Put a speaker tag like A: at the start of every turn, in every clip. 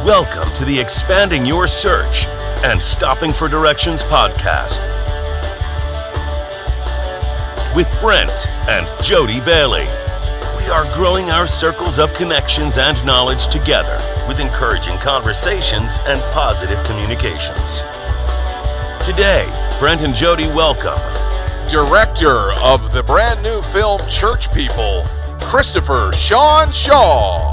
A: Welcome to the Expanding Your Search and Stopping for Directions podcast with Brent and Jodibailey. We are growing our circles of connections and knowledge together with encouraging conversations and positive communications. Today, Brent and Jody welcome
B: director of the brand new film Church People, Christopher Shawn Shaw.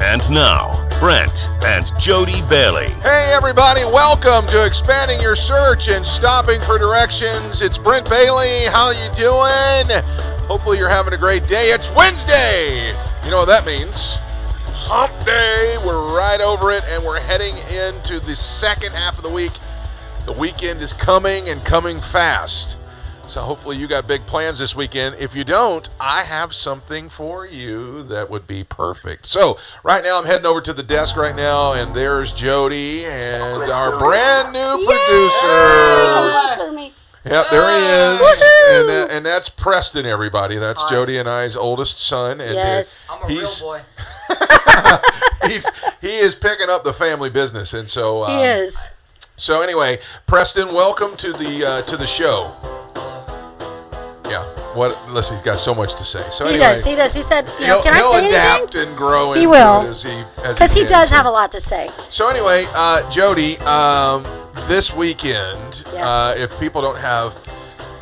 A: And now, Brent and Jodibailey.
B: Hey everybody, welcome to Expanding Your Search and Stopping for Directions. It's Brent Bailey. How you doing? Hopefully you're having a great day. It's Wednesday. You know what that means? Hump Day. We're right over it, and we're heading into the second half of the week. The weekend is coming and coming fast. So hopefully you got big plans this weekend. If you don't, I have something for you that would be perfect. So right now I'm heading over to the desk right now, and there's Jody and our brand new producer. Yep, there he is. And that's Preston, everybody. That's Hi. Jody and I's oldest son. And
C: yes.
D: I'm a real boy.
B: he is picking up the family business, and so
C: he is.
B: So anyway, Preston, welcome to the show. Yeah. Listen, he's got so much to say. So anyway,
C: he does. He said, can I say
B: he'll adapt
C: anything?
B: and grow.
C: He will,
B: because
C: he does have a lot to say.
B: So anyway, Jody, this weekend,
C: yes.
B: If people don't have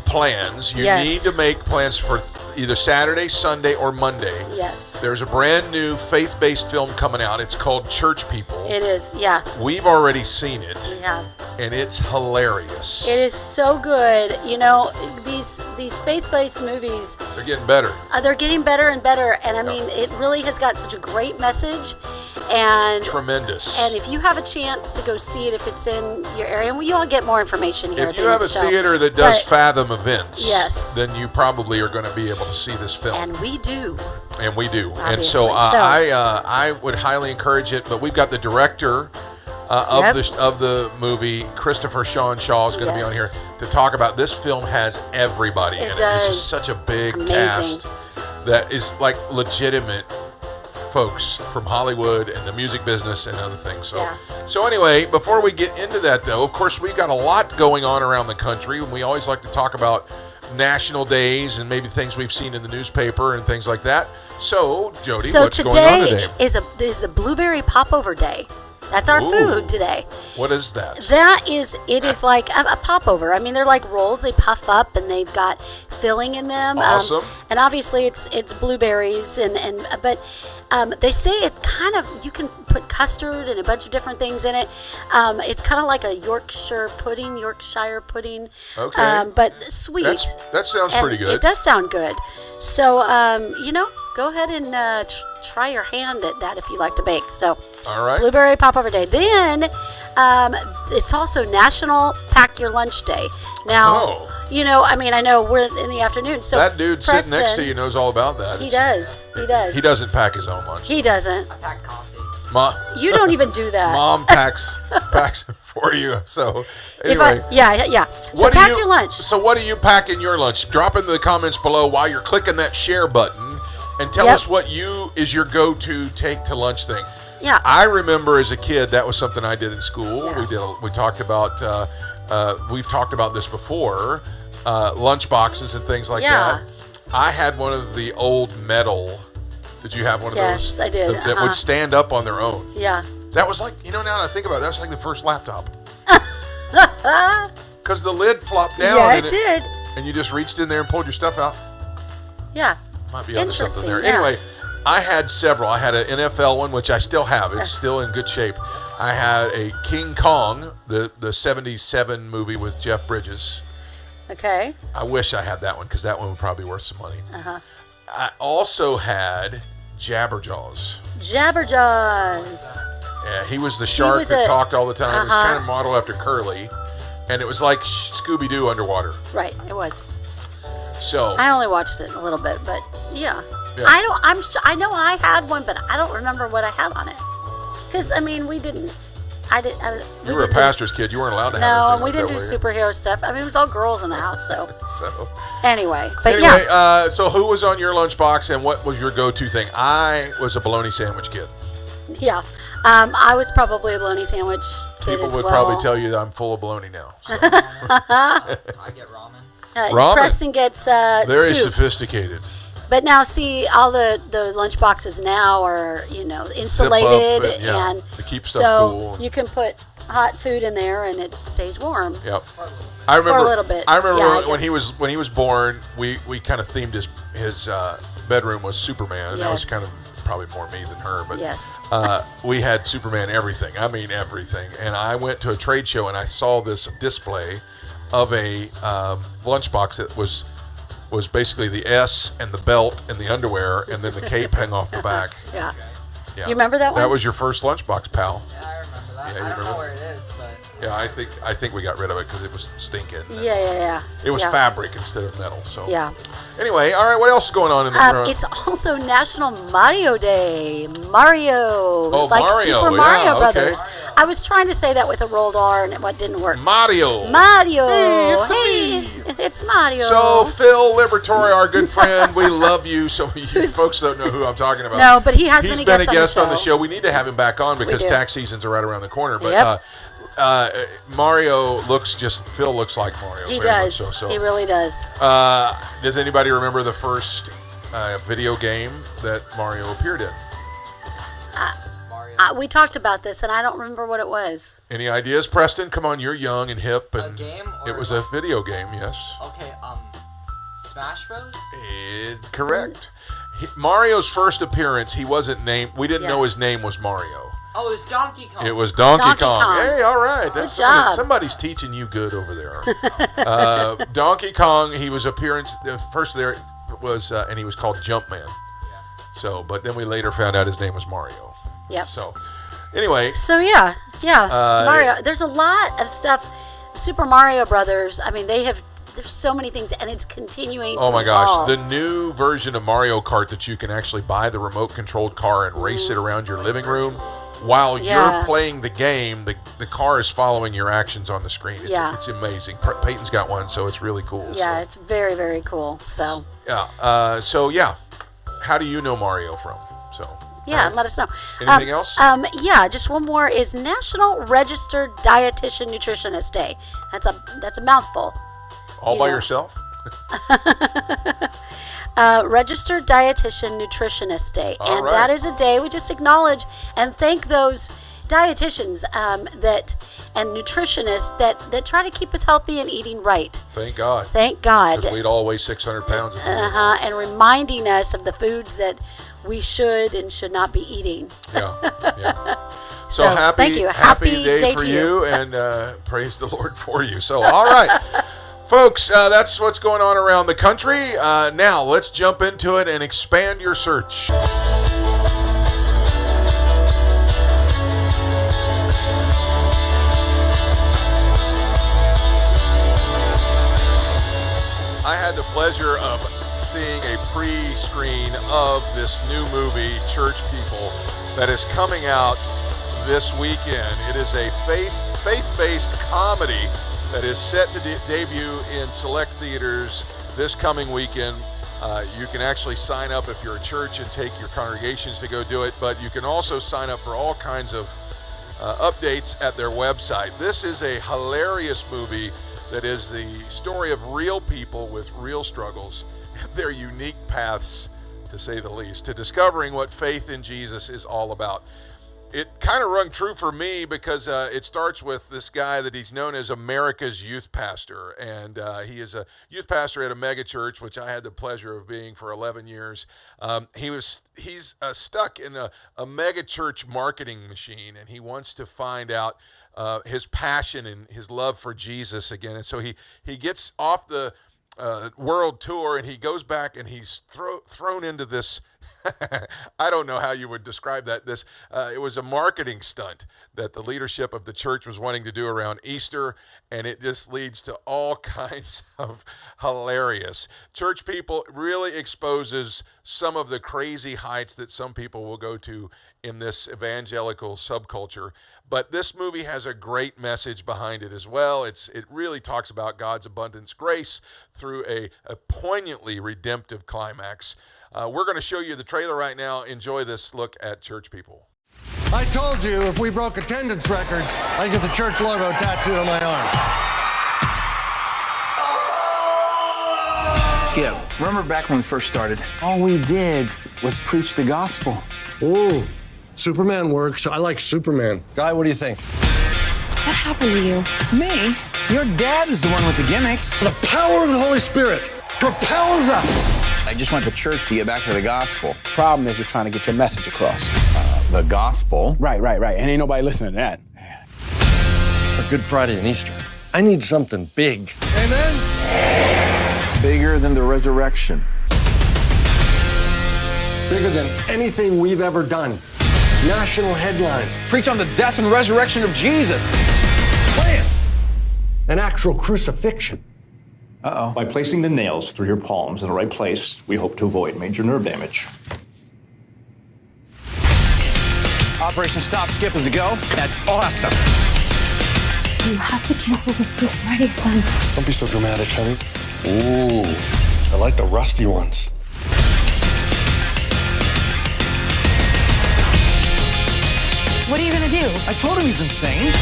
B: plans, you
C: yes.
B: need to make plans for either Saturday, Sunday, or Monday.
C: Yes.
B: There's a brand new faith-based film coming out. It's called Church People.
C: It is, yeah.
B: We've already seen it.
C: We have.
B: And it's hilarious.
C: It is so good. You know, these faith-based movies,
B: they're getting better.
C: They're getting better and better. And I mean, it really has got such a great message. And
B: tremendous.
C: And if you have a chance to go see it, if it's in your area, and you'll get more information here.
B: If you have a theater that does Fathom events,
C: yes.
B: then you probably are going to be able to see this film.
C: And we do.
B: Obviously. And so,
C: so
B: I would highly encourage it. But we've got the director of the movie, Christopher Shawn Shaw, is going to be on here to talk about this film. Has everybody in it. It's just such a big cast that is like legitimate folks from Hollywood and the music business and other things. So anyway, before we get into that, though, of course, we've got a lot going on around the country, and we always like to talk about national days and maybe things we've seen in the newspaper and things like that. So, Jody, what's going on today?
C: So today is a blueberry popover day. That's our food today.
B: What is that?
C: It is like a popover. I mean, they're like rolls. They puff up and they've got filling in them.
B: Awesome.
C: And obviously it's blueberries but they say it kind of, you can put custard and a bunch of different things in it. It's kind of like a Yorkshire pudding.
B: Okay.
C: But sweet.
B: That sounds pretty good.
C: It does sound good. So, go ahead and try your hand at that if you like to bake. So,
B: all right.
C: Blueberry Popover Day. Then, it's also National Pack Your Lunch Day. Now, I know we're in the afternoon. So
B: that dude
C: Preston,
B: sitting next to you knows all about that.
C: He does.
B: He doesn't pack his own lunch.
C: He doesn't.
D: I pack coffee.
C: You don't even do that.
B: Mom packs it for you. So anyway,
C: So pack your lunch.
B: So what do you pack in your lunch? Drop in the comments below while you're clicking that share button, and tell us what is your go-to take to lunch thing.
C: Yeah.
B: I remember as a kid that was something I did in school.
C: Yeah.
B: We talked about we've talked about this before, lunchboxes and things like that. I had one of the old metal. Did you have one of those?
C: Yes, I did.
B: That would stand up on their own.
C: Yeah.
B: That was like, now that I think about it, that was like the first laptop. Because the lid flopped down.
C: Yeah, it did.
B: And you just reached in there and pulled your stuff out.
C: Yeah.
B: Might be onto something there.
C: Yeah.
B: Anyway, I had several. I had an NFL one, which I still have. It's still in good shape. I had a King Kong, the 77 movie with Jeff Bridges.
C: Okay.
B: I wish I had that one, because that one would probably be worth some money.
C: Uh-huh.
B: I also had Jabberjaws.
C: Yeah,
B: he was the shark that talked all the time. It was kind of modeled after Curly. And it was like Scooby-Doo underwater.
C: Right, it was.
B: So
C: I only watched it a little bit, but yeah. I know I had one, but I don't remember what I had on it. Because, we didn't
B: You were a pastor's kid. You weren't allowed to have
C: No,
B: anything
C: we
B: like
C: didn't
B: that,
C: do
B: were you?
C: superhero stuff. I mean, it was all girls in the house, so.
B: So
C: Anyway,
B: so who was on your lunchbox and what was your go-to thing? I was a bologna sandwich kid.
C: Yeah. I was probably a bologna sandwich kid
B: People
C: as
B: would
C: well.
B: probably tell you that I'm full of bologna now. So.
D: I get ramen.
B: Ramen?
C: Preston gets
B: Very
C: soup.
B: sophisticated.
C: But now, see, all the lunch boxes now are, insulated.
B: Zip up
C: and
B: to keep stuff
C: so
B: cool.
C: you can put hot food in there and it stays warm.
B: Yep. I remember,
C: For a little bit.
B: I remember
C: Yeah,
B: when he was born, we kind of themed his bedroom was Superman, and that was
C: Yes.
B: kind of probably more me than her, but
C: Yes.
B: we had Superman everything. I mean everything. And I went to a trade show and I saw this display of a lunchbox that was basically the S and the belt and the underwear and then the cape hang off the back.
C: Yeah.
B: Yeah.
C: You remember that one?
B: That was your first lunchbox, pal.
D: Yeah, I remember that.
B: Yeah, you
D: I don't
B: remember?
D: know where it is, but
B: Yeah, I think we got rid of it because it was stinking.
C: Yeah.
B: It was
C: yeah.
B: fabric instead of metal. So
C: Yeah.
B: Anyway, all right. What else is going on in the room?
C: It's also National Mario Day. Mario.
B: Oh,
C: like
B: Mario,
C: Super
B: yeah,
C: Mario
B: okay.
C: Brothers. I was trying to say that with a rolled R and it didn't work.
B: Mario.
C: Mario.
B: Hey, it's me.
C: It's Mario.
B: So Phil Liberatore, our good friend, we love you. So you folks don't know who I'm talking about.
C: No, but he has
B: He's
C: been a
B: been
C: guest
B: on the show. We need to have him back on because
C: do.
B: tax seasons are right around the corner. But
C: Yep.
B: Mario Phil looks like Mario.
C: He
B: very much
C: does.
B: So.
C: He really does.
B: Does anybody remember the first video game that Mario appeared in?
D: Mario.
C: We talked about this, and I don't remember what it was.
B: Any ideas, Preston? Come on, you're young and hip.
D: A
B: And
D: game? Or
B: it was a video game, yes.
D: Okay, Smash Bros?
B: Correct. Mario's first appearance, he wasn't named. We didn't
C: Yeah.
B: know his name was Mario.
D: Oh, it was Donkey Kong.
B: It was Donkey
C: Donkey
B: Kong.
C: Kong.
B: Hey, all right.
C: Good job.
B: Somebody's teaching you good over there. Donkey Kong, the first there was, and he was called Jumpman.
D: Yeah.
B: So, but then we later found out his name was Mario.
C: Yep.
B: So, anyway,
C: So yeah, Mario. There's a lot of stuff. Super Mario Brothers. I mean, there's so many things, and it's continuing.
B: oh
C: to
B: my
C: evolve.
B: gosh, the new version of Mario Kart that you can actually buy the remote-controlled car and race it around your living room while
C: Yeah.
B: you're playing the game. The car is following your actions on the screen. It's amazing. Peyton's got one, so it's really cool.
C: Yeah,
B: so.
C: it's very, very cool. So
B: Yeah. How do you know Mario from? So
C: yeah, let us know.
B: Anything else?
C: Yeah, just one more is National Registered Dietitian Nutritionist Day. That's a mouthful.
B: all by
C: know.
B: yourself?
C: Registered Dietitian Nutritionist Day,
B: All
C: and
B: right.
C: that is a day we just acknowledge and thank those dietitians and nutritionists that try to keep us healthy and eating right.
B: Thank God.
C: Thank God.
B: Because we'd all weigh 600 pounds. If we did.
C: And reminding us of the foods that we should and should not be eating.
B: Yeah. So,
C: So,
B: happy,
C: thank you.
B: happy day
C: Day
B: for
C: to
B: you, and praise the Lord for you. So, all right, folks, that's what's going on around the country. Now, let's jump into it and expand your search. I had the pleasure of seeing a pre-screen of this new movie, Church People, that is coming out this weekend. It is a faith-based comedy that is set to debut in select theaters this coming weekend. You can actually sign up if you're a church and take your congregations to go do it, but you can also sign up for all kinds of updates at their website. This is a hilarious movie that is the story of real people with real struggles and their unique paths, to say the least, to discovering what faith in Jesus is all about. It kind of rung true for me because it starts with this guy that he's known as America's youth pastor, and he is a youth pastor at a mega church, which I had the pleasure of being for 11 years. He's stuck in a mega church marketing machine, and he wants to find out his passion and his love for Jesus again. And so he gets off the world tour, and he goes back, and he's thrown into this I don't know how you would describe that. It was a marketing stunt that the leadership of the church was wanting to do around Easter, and it just leads to all kinds of hilarious. Church People really exposes some of the crazy heights that some people will go to in this evangelical subculture. But this movie has a great message behind it as well. It really talks about God's abundance grace through a poignantly redemptive climax. We're going to show you the trailer right now. Enjoy this look at Church People.
E: I told you if we broke attendance records, I'd get the church logo tattooed on my arm.
F: Skip, remember back when we first started? All we did was preach the gospel.
E: Ooh, Superman works. I like Superman. Guy, what do you think?
G: What happened to you?
F: Me? Your dad is the one with the gimmicks.
E: The power of the Holy Spirit propels us.
F: I just want the church to get back to the gospel.
H: Problem is you're trying to get your message across.
F: The gospel?
H: Right. And ain't nobody listening to that.
E: For Good Friday and Easter, I need something big. Amen?
F: Bigger than the resurrection.
E: Bigger than anything we've ever done. National headlines.
H: Preach on the death and resurrection of Jesus.
E: Plan. An actual crucifixion.
F: Uh-oh.
I: By placing the nails through your palms in the right place, we hope to avoid major nerve damage.
H: Operation Stop Skip is a go. That's awesome.
G: You have to cancel this Good Friday stunt.
E: Don't be so dramatic, honey. Ooh, I like the rusty ones.
G: What are you gonna do?
F: I told him he's insane.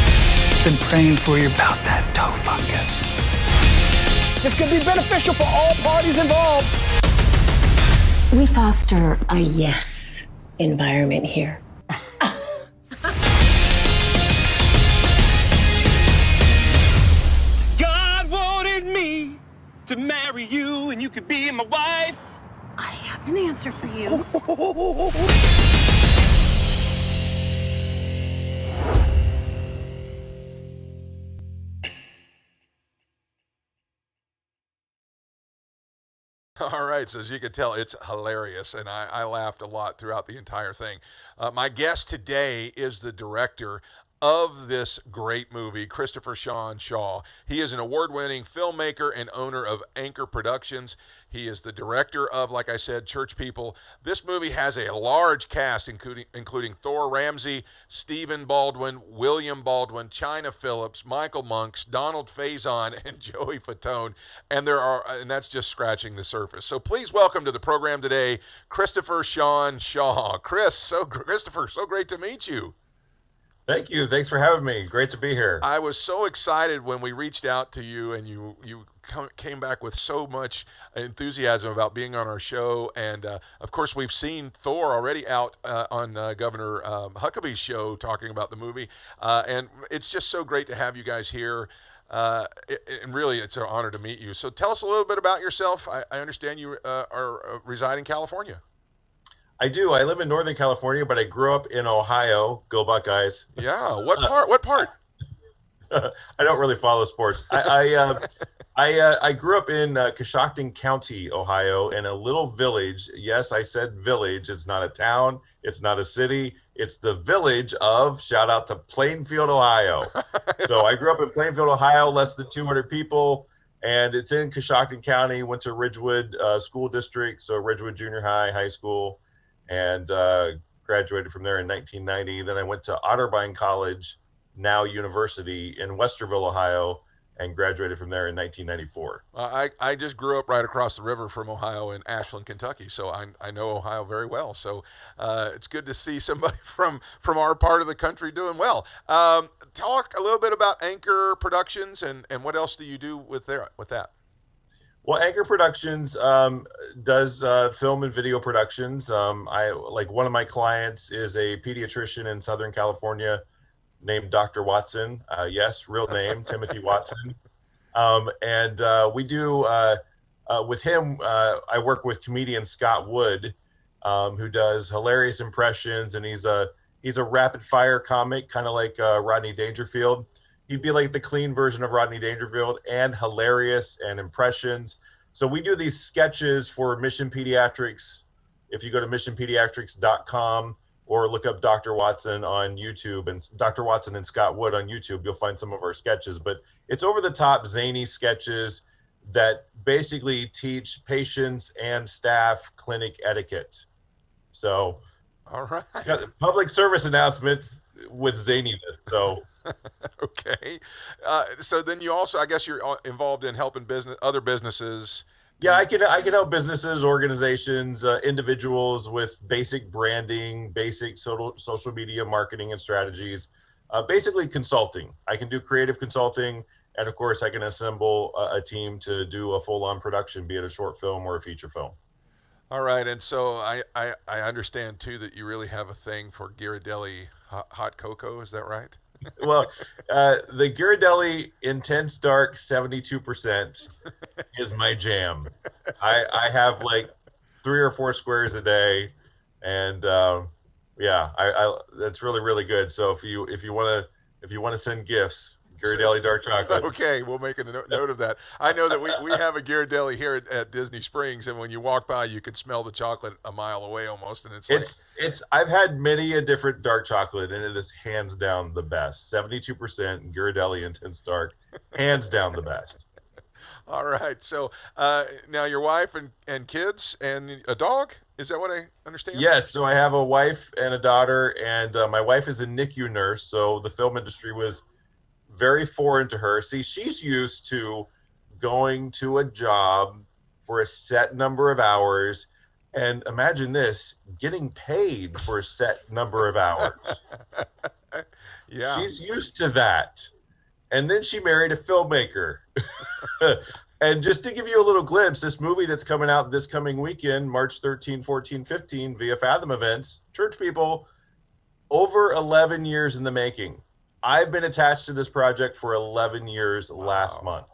H: Been praying for you about that toe fungus. This could be beneficial for all parties involved.
G: We foster a yes environment here.
J: God wanted me to marry you and you could be my wife.
G: I have an answer for you.
B: All right, so as you can tell, it's hilarious, and I laughed a lot throughout the entire thing. My guest today is the director of this great movie, Christopher Shawn Shaw. He is an award-winning filmmaker and owner of Anchor Productions. He is the director of, like I said, Church People. This movie has a large cast, including Thor Ramsey, Stephen Baldwin, William Baldwin, Chynna Phillips, Michael Monks, Donald Faison, and Joey Fatone. And that's just scratching the surface. So please welcome to the program today, Christopher Shawn Shaw. Christopher, so great to meet you.
K: Thank you. Thanks for having me. Great to be here.
B: I was so excited when we reached out to you, and you came back with so much enthusiasm about being on our show. And of course, we've seen Thor already out on Governor Huckabee's show talking about the movie. And it's just so great to have you guys here. And really, it's an honor to meet you. So tell us a little bit about yourself. I understand you reside in California.
K: I do. I live in Northern California, but I grew up in Ohio. Go Buckeyes.
B: Yeah. What part? What part?
K: I don't really follow sports. I grew up in Coshocton County, Ohio, in a little village. Yes, I said village. It's not a town. It's not a city. It's the village of, shout out to Plainfield, Ohio. So I grew up in Plainfield, Ohio, less than 200 people. And it's in Coshocton County. Went to Ridgewood School District, so Ridgewood Junior High, high school. And graduated from there in 1990. Then I went to Otterbein College, now University, in Westerville, Ohio, and graduated from there in 1994.
B: I just grew up right across the river from Ohio in Ashland, Kentucky, so I know Ohio very well. So it's good to see somebody from our part of the country doing well. Talk a little bit about Anchor Productions and what else do you do with that?
K: Well, Anchor Productions does film and video productions. One of my clients is a pediatrician in Southern California named Dr. Watson. Yes, real name, Timothy Watson. We do, with him, I work with comedian Scott Wood, who does hilarious impressions, and he's a rapid fire comic, kind of like Rodney Dangerfield. He'd be like the clean version of Rodney Dangerfield, and hilarious and impressions. So we do these sketches for Mission Pediatrics if you go to missionpediatrics.com or look up Dr. Watson on YouTube and Dr. Watson and Scott Wood on YouTube, you'll find some of our sketches. But it's over the top, zany sketches that basically teach patients and staff clinic etiquette. So,
B: all right,
K: got a public service announcement with zaniness. So,
B: okay. So then you also, I guess, you're involved in helping other businesses.
K: Yeah, I can help businesses, organizations, individuals with basic branding, basic social media marketing and strategies, basically consulting. I can do creative consulting, and of course, I can assemble a team to do a full-on production, be it a short film or a feature film.
B: All right, and so I understand too that you really have a thing for Ghirardelli hot cocoa. Is that right?
K: Well, the Ghirardelli Intense Dark 72% is my jam. I have like 3 or 4 squares a day, and yeah, I that's really, really good. So if you want to send gifts, Ghirardelli dark chocolate.
B: Okay, we'll make a note of that. I know that we have a Ghirardelli here at Disney Springs, and when you walk by, you can smell the chocolate a mile away almost, and
K: it's I've had many a different dark chocolate, and it is hands down the best. 72% Ghirardelli Intense Dark, hands down the best.
B: All right, so now your wife and kids and a dog, is that what I understand?
K: Yes, so I have a wife and a daughter, and my wife is a NICU nurse, so the film industry was very foreign to her. See, she's used to going to a job for a set number of hours, and imagine this, getting paid for a set number of hours.
B: Yeah.
K: She's used to that. And then she married a filmmaker. And just to give you a little glimpse, this movie that's coming out this coming weekend, March 13, 14, 15, via Fathom Events, church people, over 11 years in the making. I've been attached to this project for 11 years last month.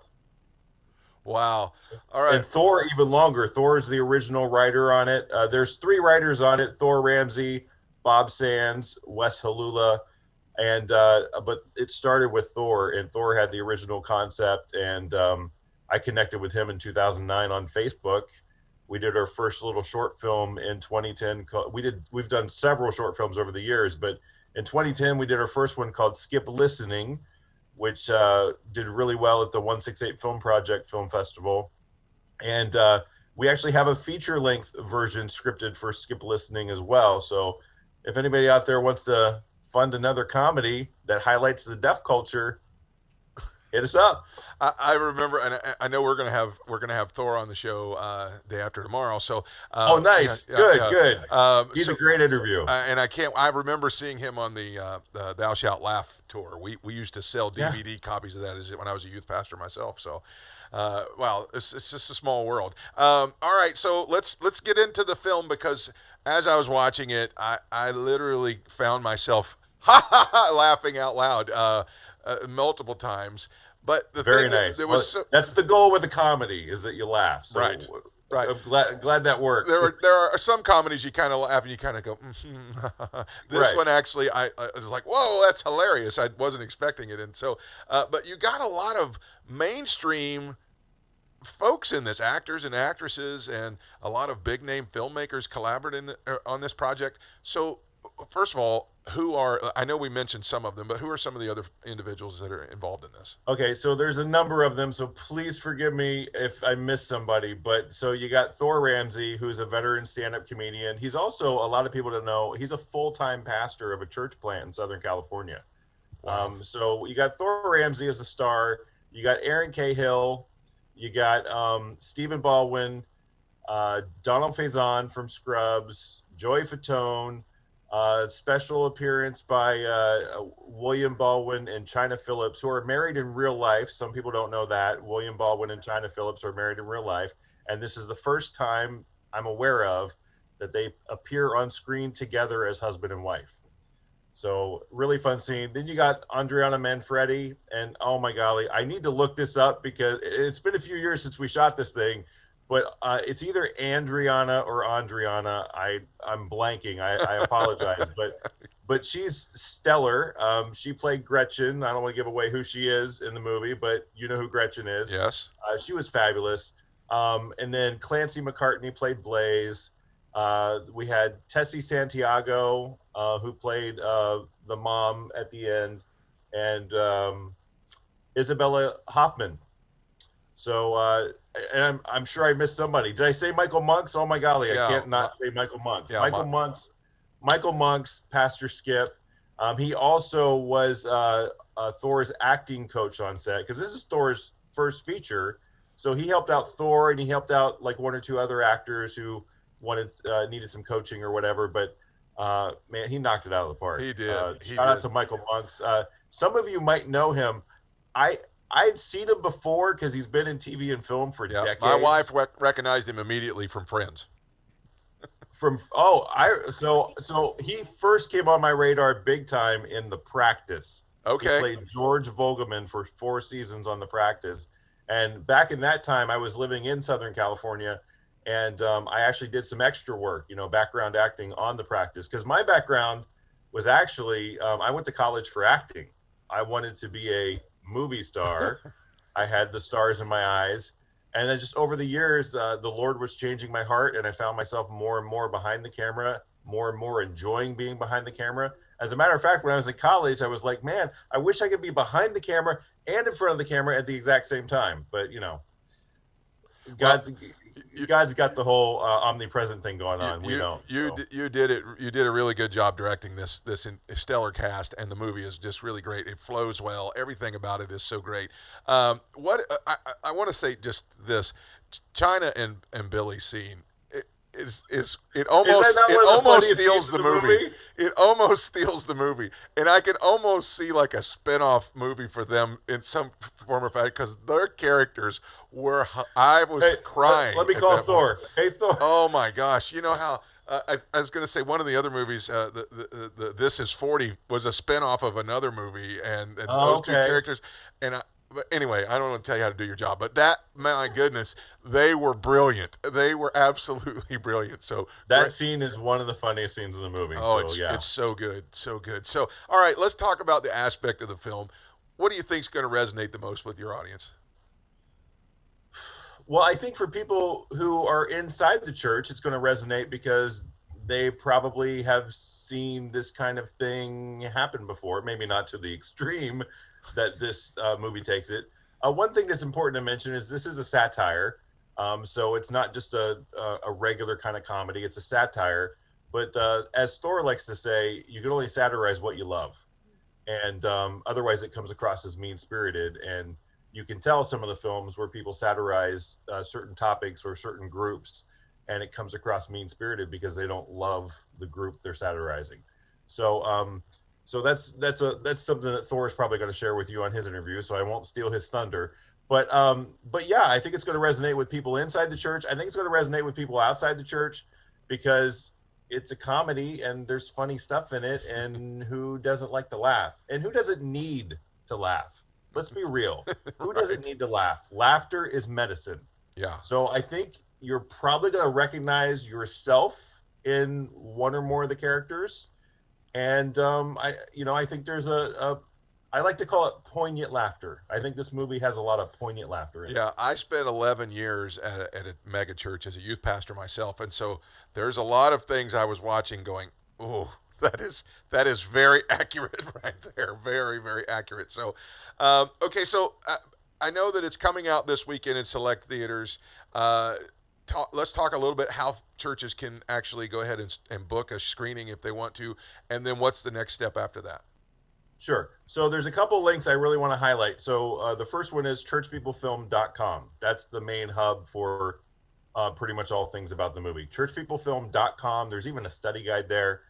B: Wow. All right.
K: And Thor even longer. Thor is the original writer on it. There's 3 writers on it: Thor Ramsey, Bob Sands, Wes Halula. And but it started with Thor, and Thor had the original concept, and I connected with him in 2009 on Facebook. We did our first little short film in 2010. We've done several short films over the years, but in 2010, we did our first one called Skip Listening, which did really well at the 168 Film Project Film Festival. And we actually have a feature-length version scripted for Skip Listening as well. So if anybody out there wants to fund another comedy that highlights the deaf culture, hit us up.
B: I remember, and I know we're gonna have Thor on the show day after tomorrow. So
K: oh, nice, good. He's a great interview.
B: And I remember seeing him on the Thou Shalt Laugh tour. We used to sell DVD copies of that when I was a youth pastor myself. So, wow, it's just a small world. All right, so let's get into the film, because as I was watching it, I literally found myself laughing out loud multiple times. But the
K: Very
B: thing
K: nice.
B: that was
K: that's the goal with a comedy, is that you laugh. So
B: right.
K: I'm glad that worked.
B: There are some comedies you kind of laugh and you kind of go, This one actually, I was like, whoa, that's hilarious. I wasn't expecting it. And so, but you got a lot of mainstream folks in this, actors and actresses, and a lot of big name filmmakers collaborated on this project. So first of all, I know we mentioned some of them, but who are some of the other individuals that are involved in this?
K: Okay, so there's a number of them, so please forgive me if I miss somebody. But so you got Thor Ramsey, who's a veteran stand-up comedian. He's also, a lot of people don't know, he's a full-time pastor of a church plant in Southern California. Wow. So you got Thor Ramsey as a star. You got Aaron Cahill. You got Stephen Baldwin, Donald Faison from Scrubs, Joey Fatone, special appearance by William Baldwin and Chynna Phillips, who are married in real life. Some people don't know that. William Baldwin and Chynna Phillips are married in real life. And this is the first time I'm aware of that they appear on screen together as husband and wife. So really fun scene. Then you got Adriana Manfredi, and oh my golly, I need to look this up because it's been a few years since we shot this thing, but it's either Andriana or Andriana. I'm blanking. I apologize, but she's stellar. She played Gretchen. I don't want to give away who she is in the movie, but you know who Gretchen is.
B: Yes.
K: She was fabulous. And then Clancy McCartney played Blaze. We had Tessie Santiago, who played the mom at the end, and Isabella Hoffman. So, and I'm sure I missed somebody. Did I say Michael Monks? Oh my golly,
B: Yeah,
K: I can't not say Michael Monks.
B: yeah,
K: Michael Monks, Pastor Skip. He also was Thor's acting coach on set, because this is Thor's first feature. So he helped out Thor, and he helped out like one or two other actors who needed some coaching or whatever. But man, he knocked it out of the park.
B: He did.
K: Shout out to Michael Monks. Some of you might know him. I'd seen him before because he's been in TV and film for decades.
B: My wife recognized him immediately from Friends.
K: So he first came on my radar big time in The Practice.
B: Okay.
K: He played George Vogelman for 4 seasons on The Practice. And back in that time, I was living in Southern California, and I actually did some extra work, background acting on The Practice. Because my background was actually, I went to college for acting. I wanted to be a movie star. I had the stars in my eyes. And then just over the years, the Lord was changing my heart, and I found myself more and more behind the camera, more and more enjoying being behind the camera. As a matter of fact, when I was in college, I was like, man, I wish I could be behind the camera and in front of the camera at the exact same time. But, God's got the whole omnipresent thing going on.
B: You did it. You did a really good job directing this stellar cast, and the movie is just really great. It flows well. Everything about it is so great. I want to say just this: Chynna and Billy scene. It almost steals the movie. It almost steals the movie, and I can almost see like a spin-off movie for them in some form or fashion, because their characters were. I was crying.
K: Let me call Thor. Hey, Thor.
B: Oh my gosh! You know how I was going to say one of the other movies, the This Is 40, was a spin-off of another movie, and those two characters, but anyway, I don't want to tell you how to do your job, but my goodness, they were brilliant. They were absolutely brilliant. So
K: that scene is one of the funniest scenes in the movie.
B: Oh, it's so good, so good. So, all right, let's talk about the aspect of the film. What do you think is going to resonate the most with your audience?
K: Well, I think for people who are inside the church, it's going to resonate because they probably have seen this kind of thing happen before. Maybe not to the extreme that this movie takes it. One thing that's important to mention is this is a satire. So it's not just a regular kind of comedy. It's a satire. But as Thor likes to say, you can only satirize what you love. And otherwise it comes across as mean-spirited. And you can tell some of the films where people satirize certain topics or certain groups, and it comes across mean-spirited because they don't love the group they're satirizing. So that's something that Thor is probably going to share with you on his interview, so I won't steal his thunder. But yeah, I think it's going to resonate with people inside the church. I think it's going to resonate with people outside the church because it's a comedy and there's funny stuff in it, and who doesn't like to laugh? And who doesn't need to laugh? Let's be real. Who doesn't need to laugh? Laughter is medicine.
B: Yeah.
K: So I think you're probably going to recognize yourself in one or more of the characters. And I think there's I like to call it poignant laughter. I think this movie has a lot of poignant laughter in it.
B: Yeah, I spent 11 years at a mega church as a youth pastor myself, and so there's a lot of things I was watching going, oh, that is very accurate right there. Very, very accurate. So, okay, so I know that it's coming out this weekend in select theaters. Let's talk a little bit how churches can actually go ahead and book a screening if they want to, and then what's the next step after that?
K: Sure. So there's a couple links I really want to highlight. So the first one is churchpeoplefilm.com. That's the main hub for pretty much all things about the movie. churchpeoplefilm.com. There's even a study guide there.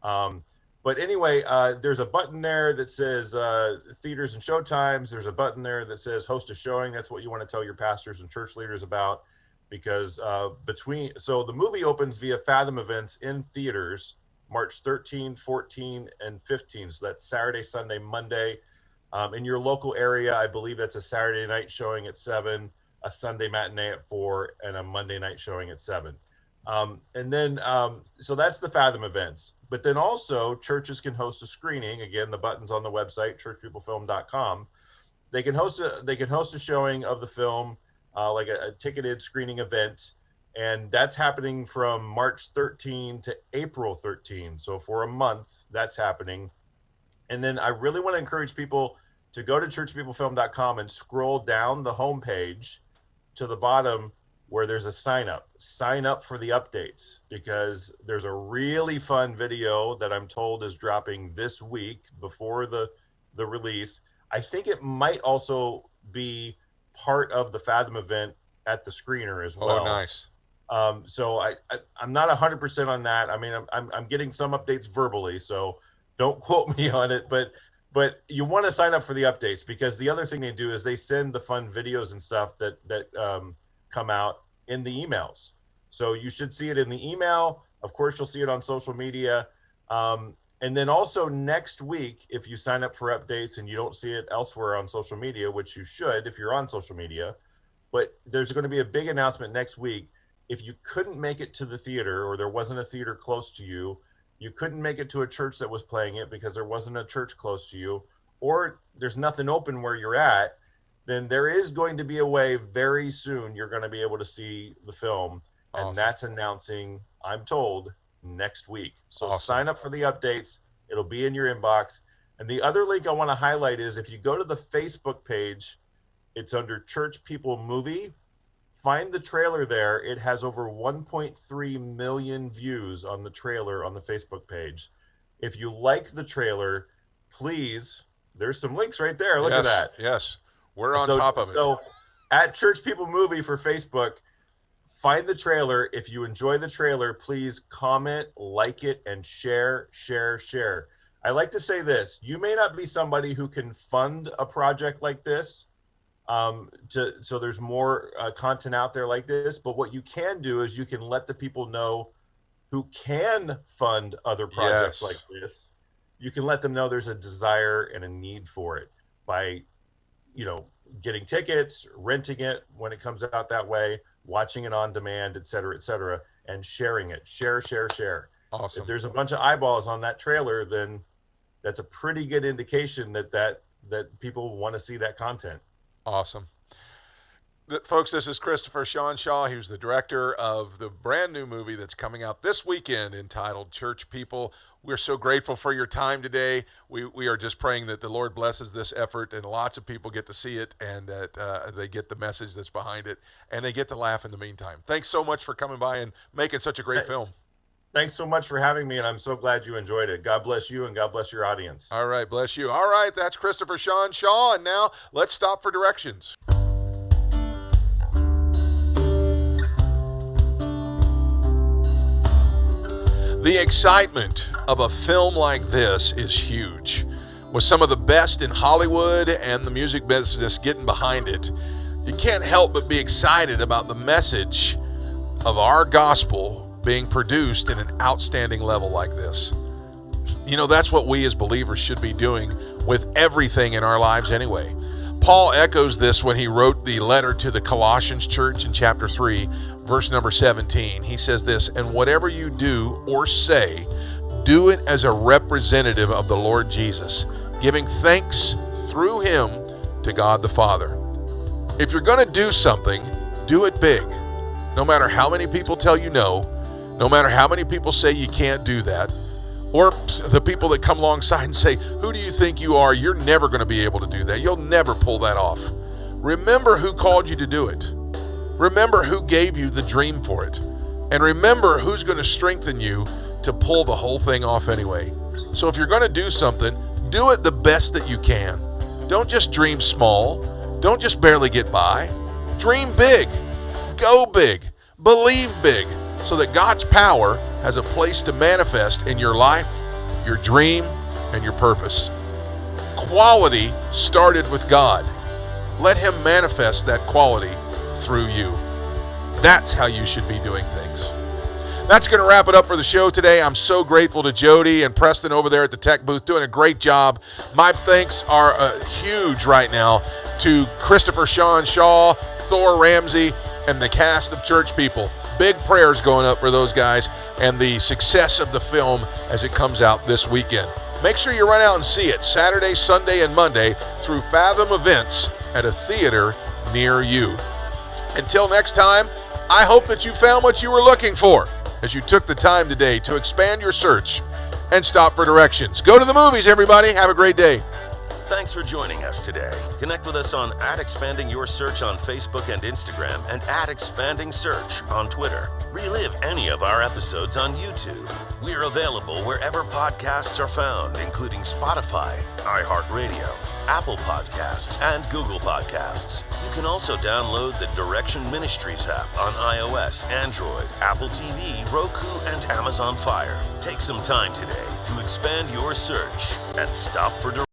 K: But anyway, there's a button there that says theaters and showtimes. There's a button there that says host a showing. That's what you want to tell your pastors and church leaders about. Because so the movie opens via Fathom Events in theaters March 13, 14, and 15. So that's Saturday, Sunday, Monday. In your local area, I believe that's a Saturday night showing at 7, a Sunday matinee at 4, and a Monday night showing at 7. And then, so that's the Fathom Events. But then also, churches can host a screening. Again, the button's on the website, churchpeoplefilm.com. They can host a showing of the film, like a ticketed screening event. And that's happening from March 13 to April 13. So for a month, that's happening. And then I really want to encourage people to go to churchpeoplefilm.com and scroll down the homepage to the bottom where there's a sign up for the updates, because there's a really fun video that I'm told is dropping this week before the release. I think it might also be part of the Fathom event at the screener as well.
B: Oh, nice.
K: So I'm not 100% on that. I mean, I'm getting some updates verbally, so don't quote me on it, but you want to sign up for the updates, because the other thing they do is they send the fun videos and stuff that come out in the emails. So you should see it in the email. Of course, you'll see it on social media. And then also next week, if you sign up for updates and you don't see it elsewhere on social media, which you should if you're on social media, but there's going to be a big announcement next week. If you couldn't make it to the theater, or there wasn't a theater close to you, you couldn't make it to a church that was playing it because there wasn't a church close to you, or there's nothing open where you're at, then there is going to be a way very soon you're going to be able to see the film. And
B: Awesome.
K: That's announcing, I'm told, next week. So
B: Awesome.
K: Sign up for the updates. It'll be in your inbox. And the other link I want to highlight is if you go to the Facebook page, it's under Church People Movie. Find the trailer there. It has over 1.3 million views on the trailer on the Facebook page. If you like the trailer, please, there's some links right there. Look at that.
B: Yes, we're on top of it.
K: So at Church People Movie for Facebook, find the trailer. If you enjoy the trailer, please comment, like it, and share. I like to say this. You may not be somebody who can fund a project like this, so there's more content out there like this, but what you can do is you can let the people know who can fund other projects like this. You can let them know there's a desire and a need for it by, getting tickets, renting it when it comes out that way, watching it on demand, et cetera, and sharing it. Share.
B: Awesome.
K: If there's a bunch of eyeballs on that trailer, then that's a pretty good indication that people want to see that content.
B: Awesome. Folks, this is Christopher Shawn Shaw. He was the director of the brand new movie that's coming out this weekend entitled Church People. We're so grateful for your time today. We are just praying that the Lord blesses this effort and lots of people get to see it, and that they get the message that's behind it, and they get to laugh in the meantime. Thanks so much for coming by and making such a great film.
K: Thanks so much for having me, and I'm so glad you enjoyed it. God bless you, and God bless your audience.
B: All right, bless you. All right, that's Christopher Shawn Shaw, and now let's stop for directions. The excitement of a film like this is huge. With some of the best in Hollywood and the music business getting behind it, you can't help but be excited about the message of our gospel being produced in an outstanding level like this. That's what we as believers should be doing with everything in our lives anyway. Paul echoes this when he wrote the letter to the Colossians church in chapter 3, verse number 17. He says this, "And whatever you do or say, do it as a representative of the Lord Jesus, giving thanks through him to God the Father." If you're going to do something, do it big. No matter how many people tell you no matter how many people say you can't do that, or the people that come alongside and say, "Who do you think you are? You're never going to be able to do that. You'll never pull that off." Remember who called you to do it. Remember who gave you the dream for it. And remember who's going to strengthen you to pull the whole thing off anyway. So if you're going to do something, do it the best that you can. Don't just dream small. Don't just barely get by. Dream big. Go big. Believe big, so that God's power has a place to manifest in your life, your dream, and your purpose. Quality started with God. Let him manifest that quality through you. That's how you should be doing things. That's going to wrap it up for the show today. I'm so grateful to Jody and Preston over there at the tech booth, doing a great job. My thanks are huge right now to Christopher Shawn Shaw, Thor Ramsey, and the cast of Church People. Big prayers going up for those guys and the success of the film as it comes out this weekend. Make sure you run out and see it Saturday, Sunday, and Monday through Fathom Events at a theater near you. Until next time, I hope that you found what you were looking for as you took the time today to expand your search and stop for directions. Go to the movies, everybody. Have a great day.
A: Thanks for joining us today. Connect with us on @expandingyoursearch on Facebook and Instagram and @expandingsearch on Twitter. Relive any of our episodes on YouTube. We're available wherever podcasts are found, including Spotify, iHeartRadio, Apple Podcasts, and Google Podcasts. You can also download the Direction Ministries app on iOS, Android, Apple TV, Roku, and Amazon Fire. Take some time today to expand your search and stop for directions.